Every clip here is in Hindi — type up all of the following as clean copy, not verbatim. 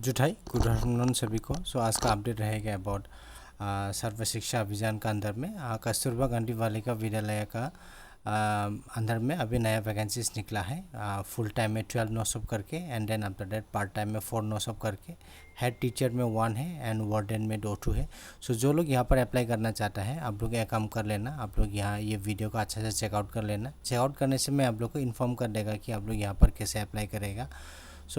जुठाई गुड आफ्टरनून सभी को। आज का अपडेट रहेगा अबाउट सर्व शिक्षा अभियान का अंदर में कस्तूरबा गांधी बालिका विद्यालय का अंदर में अभी नया वैकेंसीज निकला है। फुल टाइम में 12 नौसब करके and then after that part time में 4 नौसब करके, हेड टीचर में 1 है एंड वार्डन में 2 है। सो जो लोग यहाँ पर अप्लाई करना चाहता है आप लोग एक काम कर लेना, आप लोग यहाँ ये वीडियो को अच्छा से चेकआउट कर लेना। चेकआउट करने से मैं आप लोग को इन्फॉर्म कर देगा कि आप लोग यहाँ पर कैसे अप्लाई करेगा।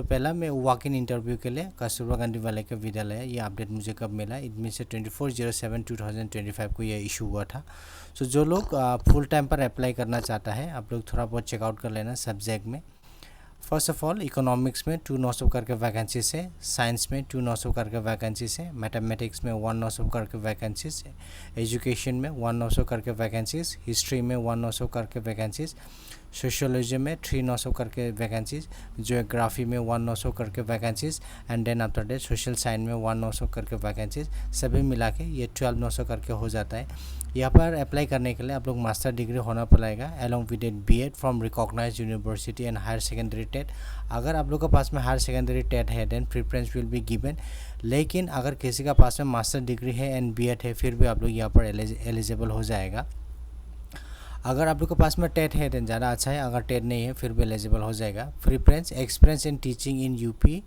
पहला मैं वॉक इन इंटरव्यू के लिए कस्तूरबा गांधी बालिका विद्यालय, ये अपडेट मुझे कब मिला, इनमें से 24/07/2025 को ये इशू हुआ था। जो लोग फुल टाइम पर अप्लाई करना चाहता है आप लोग थोड़ा बहुत चेकआउट कर लेना सब्जेक्ट में। फर्स्ट ऑफ ऑल इकोनॉमिक्स में 2 नौसब करके वैकेंसीज है, साइंस में 2 नौसब करके वैकेंसीज है, मैथमेटिक्स में 1 नौसब करके वैकेंसीज है, एजुकेशन में 1 नौसब करके वैकेंसीज, हिस्ट्री में 1 नौसब करके वैकेंसीज, सोशियोलॉजी में 3 नौसब करके वैकेंसीज, जियोग्राफी में 1 नौसब करके vacancies and then after that social science में 1 नौसब करके वैकेंसीज, सभी मिला के ये 12 नौसब करके हो जाता है। यहाँ पर अप्लाई करने के लिए आप लोग मास्टर डिग्री होना पड़ेगा along with BEd from recognised university and higher secondary TET. अगर आप लोग के पास में हायर सेकेंडरी टेट है then preference will be given, लेकिन अगर किसी का पास में मास्टर डिग्री है एंड बीएड है फिर भी आप लोग यहाँ पर एलिजिबल हो जाएगा। अगर आप लोग के पास में टेट है देन ज़्यादा अच्छा है, अगर टेट नहीं है फिर भी एलिजिबल हो जाएगा। Preference experience in teaching in UP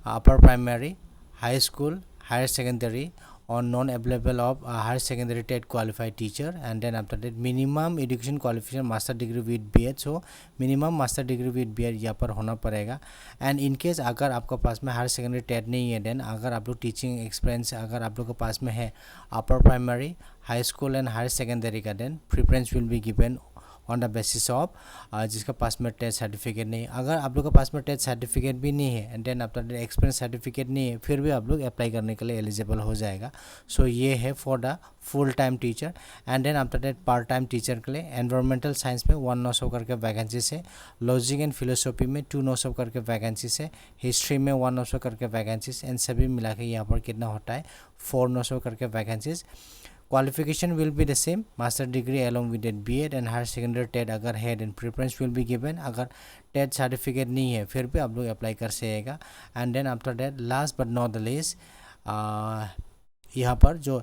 upper primary, high school, higher secondary or non-available of higher secondary TET qualified teacher, and then after that minimum education qualification master degree with BEd, so minimum master degree with BEd यहाँ पर होना पड़ेगा। एंड इन केस अगर आपका पास में हायर सेकेंडरी टेट नहीं है देन अगर आप लोग टीचिंग एक्सपीरियंस अगर आप लोग के पास में है upper primary, high school and higher secondary का then preference will be given on the basis of जिसका पास में टेट सर्टिफिकेट नहीं है। अगर आप लोग के पास में टेट सर्टिफिकेट भी नहीं है and then after experience certificate नहीं है फिर भी आप लोग अप्लाई करने के लिए एलिजिबल हो जाएगा। ये है for the full time teacher. And then after that part time teacher के लिए एनवायरमेंटल साइंस में 1 नौसब करके वैकेंसीज है, लॉजिक एंड फिलोसॉफी में 2 नौसब करके वैकेंसीज है, हिस्ट्री में 1 नौसब करके वैकेंसीज एंड सभी मिला के यहाँ पर कितना होता है 4 नौसब करके vacancies. Qualification will be the same, master degree along with BEd and higher secondary TET अगर है then preference will be given, अगर टेट सर्टिफिकेट नहीं है फिर भी आप लोग अप्लाई कर सकेगा। And then after that last but not the least यहाँ पर जो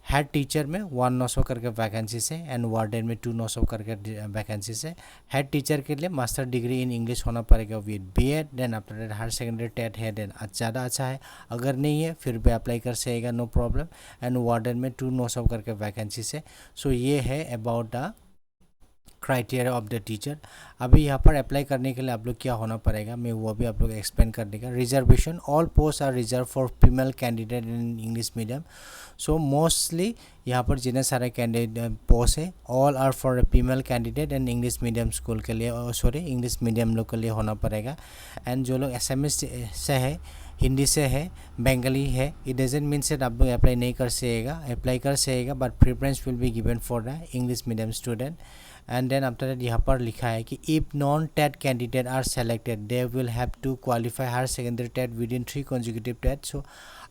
हेड टीचर में 1 नौसब करके वैकेंसीज है एंड वार्डन में 2 नौसब करके वैकेंसीज है। हेड टीचर के लिए मास्टर डिग्री इन इंग्लिश होना पड़ेगा with BEd, then after that higher secondary TET है देन ज़्यादा अच्छा है, अगर नहीं है फिर भी अप्लाई कर सकेगा नो प्रॉब्लम। एंड वार्डन में 2 नौसब करके वैकेंसीज है। ये है about the criteria of the teacher. अभी यहाँ पर अप्लाई करने के लिए आप लोग क्या होना पड़ेगा मैं वो भी आप लोग एक्सप्लेन कर देगा। Reservation, all post are reserve for female candidate in English medium. Mostly यहाँ पर जितने सारे कैंडिडेट पोस्ट है all are for female candidate and English medium school के लिए, इंग्लिश मीडियम लोग के लिए होना पड़ेगा। एंड जो लोग एसएमएस से है, हिंदी से है, बंगाली है, इट डजेंट मीन से आप लोग अप्लाई नहीं कर सकेगा, अप्लाई कर सकेगा but preference will be given for the English medium student. And then after that यहाँ पर लिखा है कि if non TET candidate are selected they will have to qualify higher secondary TET within 3 consecutive TET.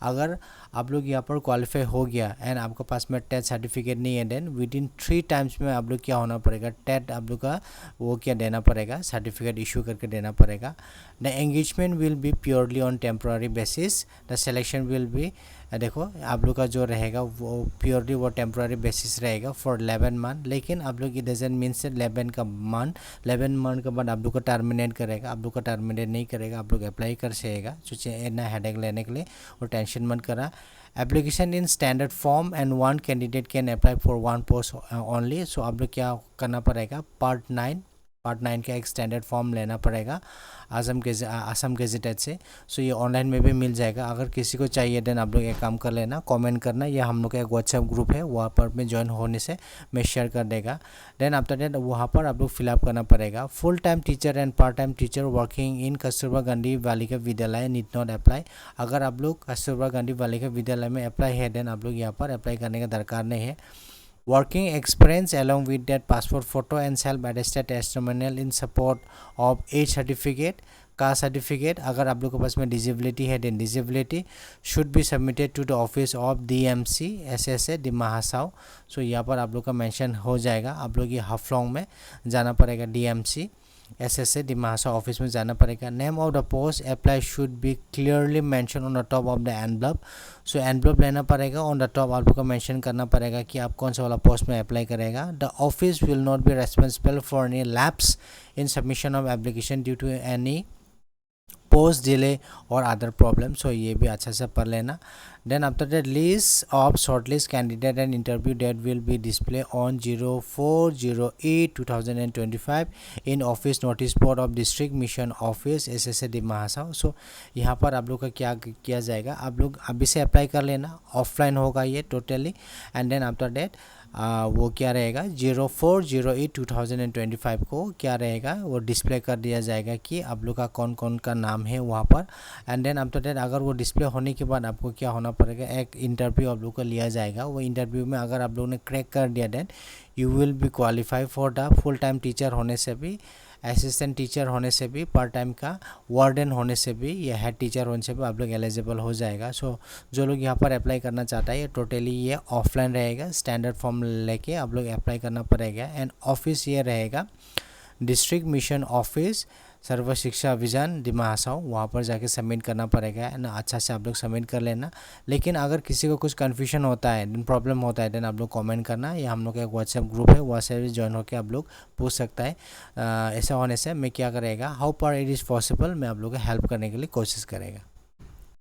अगर आप लोग यहाँ पर क्वालिफाई हो गया एंड आपके पास में टेट सर्टिफिकेट नहीं है देन विद इन 3 टाइम्स में आप लोग क्या होना पड़ेगा, टेट आप लोग का वो क्या देना पड़ेगा, सर्टिफिकेट इशू करके देना पड़ेगा। The engagement will be purely on temporary basis, the selection will be देखो आप लोग का जो रहेगा वो प्योरली वो टेम्प्रोरी बेसिस रहेगा फॉर 11 मंथ, लेकिन आप लोग इट डजंट मीन से 11 मंथ के बाद आप लोग को टर्मिनेट करेगा, आप लोग का टर्मिनेट नहीं करेगा, आप लोग अप्लाई कर सकेगा। इतना हेडेक लेने के लिए और टेंशन मत करा। Application in standard form and 1 candidate can apply for 1 post only. आप लोग क्या करना पड़ेगा, पार्ट 9 का एक स्टैंडर्ड फॉर्म लेना पड़ेगा असम गेजेटेड से। ये ऑनलाइन में भी मिल जाएगा। अगर किसी को चाहिए देन आप लोग एक काम कर लेना, कमेंट करना, या हम लोग का एक व्हाट्सएप ग्रुप है वहाँ पर में ज्वाइन होने से मैं शेयर कर देगा। देन आफ्टर दैट वहाँ पर आप लोग फिलअप करना पड़ेगा। Full time teacher and part time teacher working in Kasturba Gandhi Balika Vidyalaya need not apply. अगर आप लोग कस्तूरबा गांधी बालिका विद्यालय में अप्लाई है देन आप लोग यहाँ पर अप्लाई करने का दरकार नहीं है। Working experience along with that passport photo and self-attested testimonial in support of age certificate, caste certificate. अगर आप लोग के पास में डिजेबिलिटी है then disability should be submitted to the office of DMC SSA Dima Hasao. यहाँ पर आप लोग का मेंशन हो जाएगा। आप लोग ये हाफलोंग में जाना पड़ेगा DMC SSA Dima Hasao office में जाना पड़ेगा। Name of the post apply should be clearly mention on the top of the envelope. So envelope लेना पड़ेगा, ऑन द टॉप आप लोग को मेंशन करना पड़ेगा कि आप कौन सा वाला पोस्ट में अप्लाई करेगा। The office will not be responsible for any lapse in submission of application due to any post delay और अदर प्रॉब्लम। सो ये भी अच्छा से पढ़ लेना। Then after that list of shortlist candidate and interview date will be display on 04/08/2025 in office notice board of district mission office SSA Dima Hasao. So यहाँ पर आप लोग का क्या किया जाएगा, आप लोग अभी से अप्लाई कर लेना, ऑफलाइन होगा ये totally. And then after that वो क्या रहेगा 04/08/2025 को क्या रहेगा वो डिस्प्ले कर दिया जाएगा कि आप लोग का कौन कौन का नाम है वहाँ पर। एंड देन आफ्टर दैट अगर वो डिस्प्ले होने के बाद आपको क्या होना पड़ेगा, एक इंटरव्यू आप लोग को लिया जाएगा। वो इंटरव्यू में अगर आप लोगों ने क्रैक कर दिया then you will be qualify for the full time teacher होने से भी, असिस्टेंट टीचर होने से भी, पार्ट टाइम का वार्डन होने से भी, या हेड टीचर होने से भी आप लोग एलिजिबल हो जाएगा। सो जो लोग यहाँ पर अप्लाई करना चाहता है ये टोटली ये ऑफलाइन रहेगा, स्टैंडर्ड फॉर्म लेके आप लोग अप्लाई करना पड़ेगा। एंड ऑफिस ये रहेगा डिस्ट्रिक्ट मिशन ऑफिस सर्व शिक्षा अभियान डिमा हासाओ, वहाँ पर जाके सबमिट करना पड़ेगा ना। अच्छा से आप लोग सबमिट कर लेना। लेकिन अगर किसी को कुछ कन्फ्यूजन होता है, प्रॉब्लम होता है, देन आप लोग कमेंट करना, या हम लोग का एक व्हाट्सएप ग्रुप है, व्हाट्सएप में ज्वाइन होकर आप लोग पूछ सकता है। ऐसा होने से मैं क्या करेगा, हाउ पर इट इज़ पॉसिबल, मैं आप लोग को हेल्प करने के लिए कोशिश करेगा।